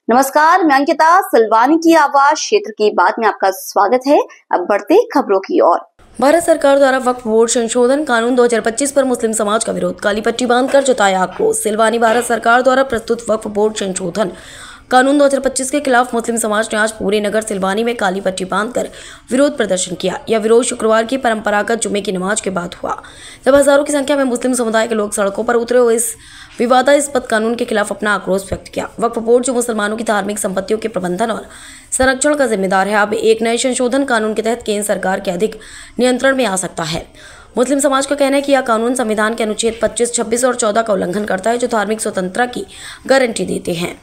नमस्कार, मैं अंकिता। सिलवानी की आवाज क्षेत्र की बात में आपका स्वागत है। अब बढ़ते खबरों की ओर। भारत सरकार द्वारा वक्फ बोर्ड संशोधन कानून 2025 पर मुस्लिम समाज का विरोध, काली पट्टी बांधकर जताया आक्रोश। सिलवानी भारत सरकार द्वारा प्रस्तुत वक्फ बोर्ड संशोधन कानून 2025 के खिलाफ मुस्लिम समाज ने आज पूरे नगर सिलवानी में काली पट्टी बांधकर विरोध प्रदर्शन किया। यह विरोध शुक्रवार की परंपरागत जुमे की नमाज के बाद हुआ, जब हजारों की संख्या में मुस्लिम समुदाय के लोग सड़कों पर उतरे और इस विवादास्पद कानून के खिलाफ अपना आक्रोश व्यक्त किया। वक्फ बोर्ड जो मुसलमानों की धार्मिक संपत्तियों के प्रबंधन और संरक्षण का जिम्मेदार है, अब एक नए संशोधन कानून के तहत केंद्र सरकार के अधिक नियंत्रण में आ सकता है। मुस्लिम समाज का कहना है कि यह कानून संविधान के अनुच्छेद 25, 26 और 14 का उल्लंघन करता है, जो धार्मिक स्वतंत्रता की गारंटी देते हैं।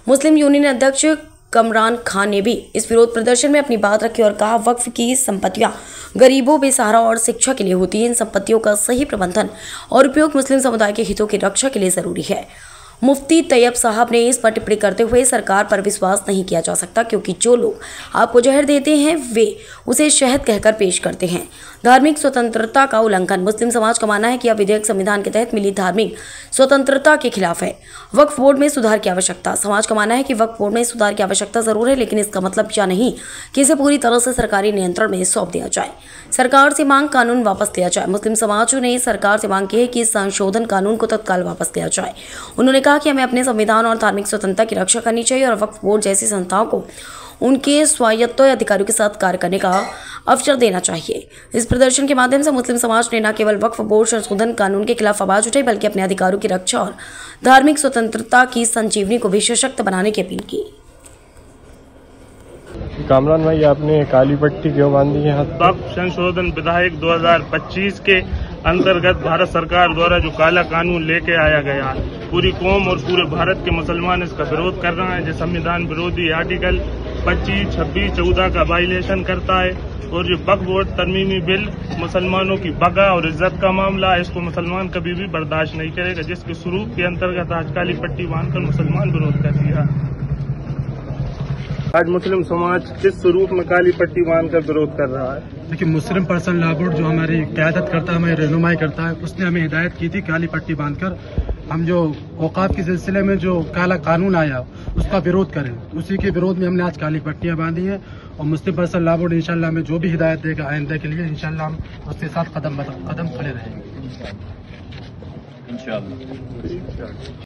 मुस्लिम यूनियन अध्यक्ष कमरान खान ने भी इस विरोध प्रदर्शन में अपनी बात रखी और कहा, वक्फ की संपत्तियां गरीबों, बेसहारा और शिक्षा के लिए होती हैं। इन संपत्तियों का सही प्रबंधन और उपयोग मुस्लिम समुदाय के हितों की रक्षा के लिए जरूरी है। मुफ्ती तैयब साहब ने इस पर टिप्पणी करते हुए सरकार पर विश्वास नहीं किया जा सकता, क्योंकि जो लोग आपको जहर देते हैं वे उसे शहद कहकर पेश करते हैं। धार्मिक स्वतंत्रता का उल्लंघन। मुस्लिम समाज का मानना है कि यह विधेयक संविधान के तहत मिली धार्मिक स्वतंत्रता के खिलाफ है। वक्फ बोर्ड में सुधार की आवश्यकता। समाज का मानना है कि वक्फ बोर्ड में सुधार की आवश्यकता जरूर है, लेकिन इसका मतलब यह नहीं कि इसे पूरी तरह से सरकारी नियंत्रण में सौंप दिया जाए। सरकार से मांग, कानून वापस लिया जाए। मुस्लिम समाज ने सरकार से मांग की है कि इस संशोधन कानून को तत्काल वापस लिया जाए। उन्होंने कहा कि हमें अपने संविधान और धार्मिक स्वतंत्रता की रक्षा करनी चाहिए और वक्फ बोर्ड जैसी संस्थाओं को उनके स्वायत्त अधिकारियों के साथ कार्य करने का अवसर देना चाहिए। इस प्रदर्शन के माध्यम से मुस्लिम समाज ने न केवल वक्फ बोर्ड संशोधन कानून के खिलाफ आवाज उठाई, बल्कि अपने अधिकारों की रक्षा और धार्मिक स्वतंत्रता की संजीवनी को भी सशक्त बनाने की अपील की। कामरान भाई, आपने काली पट्टी क्यों बांधी है? वक्फ संशोधन विधेयक 2025 के अंतर्गत भारत सरकार द्वारा जो काला कानून लेके आया गया, पूरी कौम और पूरे भारत के मुसलमान इसका विरोध कर रहे हैं। जो संविधान विरोधी आर्टिकल 25, 26, 14 का वायलेशन करता है और जो वक्फ बोर्ड तरमीमी बिल मुसलमानों की बगा और इज्जत का मामला है, इसको मुसलमान कभी भी बर्दाश्त नहीं करेगा, जिसके स्वरूप के अंतर्गत आज काली पट्टी बांधकर मुसलमान विरोध कर दिया। आज मुस्लिम समाज किस स्वरूप में काली पट्टी बांधकर विरोध कर रहा है? देखिए, मुस्लिम पर्सनल लॉ बोर्ड जो हमारी क़यादत करता है, हमारी रहनुमाई करता है, उसने हमें हिदायत की थी काली पट्टी बांधकर हम जो औकाफ के सिलसिले में जो काला कानून आया उसका विरोध करें। उसी के विरोध में हमने आज काली पट्टियां बांधी हैं और मुस्लिम पर्सनल लॉ बोर्ड इंशाल्लाह हमें जो भी हिदायत देगा आइंदा के लिए, इंशाल्लाह हम उसके साथ कदम खड़े रहेंगे इंशाल्लाह।